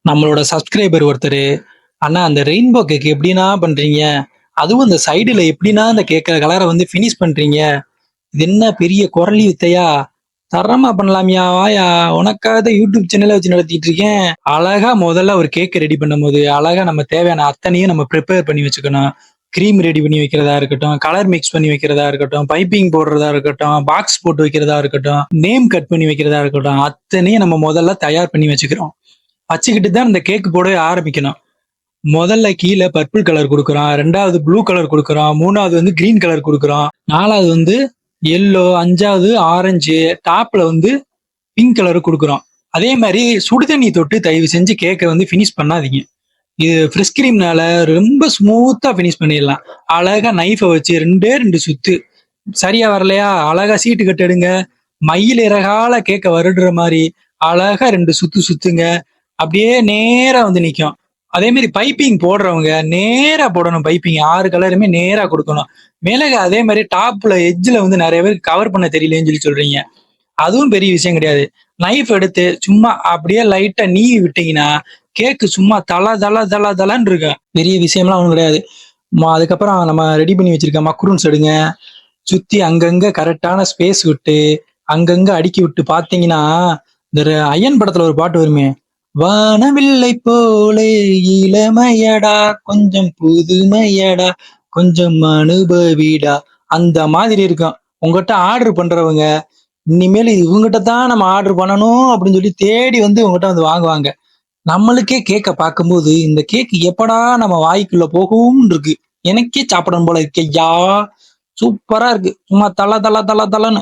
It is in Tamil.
நம்மளோட சப்ஸ்கிரைபர் ஒருத்தரு, "அண்ணா அந்த ரெயின்போ கேக் எப்படிண்ணா பண்றீங்க? அதுவும் அந்த சைடுல எப்படிண்ணா அந்த கேக்க கலர வந்து ஃபினிஷ் பண்றீங்க? இது என்ன பெரிய குரலி வித்தையா? தரமா பண்ணலாம்யா வாயா, உனக்காக தான் யூடியூப் சேனலே வச்சு நடத்திட்டு இருக்கேன்." அழகா முதல்ல ஒரு கேக் ரெடி பண்ணும்போது, அழகா நம்ம தேவையான அத்தனையும் நம்ம பிரிப்பேர் பண்ணி வச்சுக்கணும். கிரீம் ரெடி பண்ணி வைக்கிறதா இருக்கட்டும், கலர் மிக்ஸ் பண்ணி வைக்கிறதா இருக்கட்டும், பைப்பிங் போடுறதா இருக்கட்டும், பாக்ஸ் போட்டு வைக்கிறதா இருக்கட்டும், நேம் கட் பண்ணி வைக்கிறதா இருக்கட்டும், அத்தனையும் நம்ம முதல்ல தயார் பண்ணி வச்சுக்கிறோம். வச்சுக்கிட்டு தான் இந்த கேக் போடவே ஆரம்பிக்கணும். முதல்ல கீழ பர்பிள் கலர் குடுக்குறோம். 2வது ப்ளூ கலர் குடுக்குறோம். 3வது வந்து கிரீன் கலர் குடுக்குறோம். 4வது வந்து எல்லோ, 5வது ஆரஞ்சு, டாப்ல வந்து பிங்க் கலர் குடுக்குறோம். அதே மாரி சுடு தண்ணி தொட்டு தயவு செஞ்சு கேக்க வந்து ஃபினிஷ் பண்ணாதீங்க. இது ஃப்ரெஷ் கிரீம்னால ரொம்ப ஸ்மூத்தா ஃபினிஷ் பண்ணிடலாம். அழகா நைஃப வச்சு 2டே 2 சுத்து. சரியா வரலையா? அழகா சீட்டு கட்டு எடுங்க. மயில் இறகால கேக்க வருடுற மாரி அழகா 2 சுத்து சுத்துங்க. அப்படியே நேரா வந்து நிக்கும். அதே மாரி பைப்பிங் போடுறவங்க நேரா போடணும் பைப்பிங். 6 கலருமே நேரா குடுக்கணும். மேலே அதே மாரி டாப்ல எட்ஜ்ல வந்து நெறைய பேருக்கு கவர் பண்ண தெரியலன்னு சொல்றீங்க. அதுவும் பெரிய விஷயம் கிடையாது. நைஃப் எடுத்து சும்மா அப்படியே லைட்டா நீவி விட்டீங்கன்னா, கேக்கு சும்மா தள தள தள தளன்னு இருக்கும். பெரிய விஷயம்லாம் ஒண்ணும் கிடையாது. அதுக்கப்புறம் நம்ம ரெடி பண்ணி வச்சிருக்க மக்ரூன்ஸ் எடுங்க. சுத்தி அங்கங்க கரெக்டான ஸ்பேஸ் விட்டு, அங்கங்க அடுக்கி விட்டு பார்த்தீங்கன்னா, இந்த அயன் படத்துல ஒரு பாட்டு வருமே, "வானவில்லை போலே இளமையடா, கொஞ்சம் புதுமையடா, கொஞ்சம் அனுபவிடா." அந்த மாதிரி இருக்கும். உங்கட்ட ஆர்டர் பண்றவங்க, இனிமேல் இவங்ககிட்ட தான் நம்ம ஆர்டர் பண்ணணும் அப்படின்னு சொல்லி தேடி வந்து உங்ககிட்ட வந்து வாங்குவாங்க. நம்மளுக்கே கேக்க பார்க்கும்போது, இந்த கேக் எப்படா நம்ம வாய்க்குள்ள போகும்னு இருக்கு. எனக்கே சாப்பிடணும் போல இருக்கே ஐயா! சூப்பரா இருக்கு. சும்மா தல தல தல தலன்னு.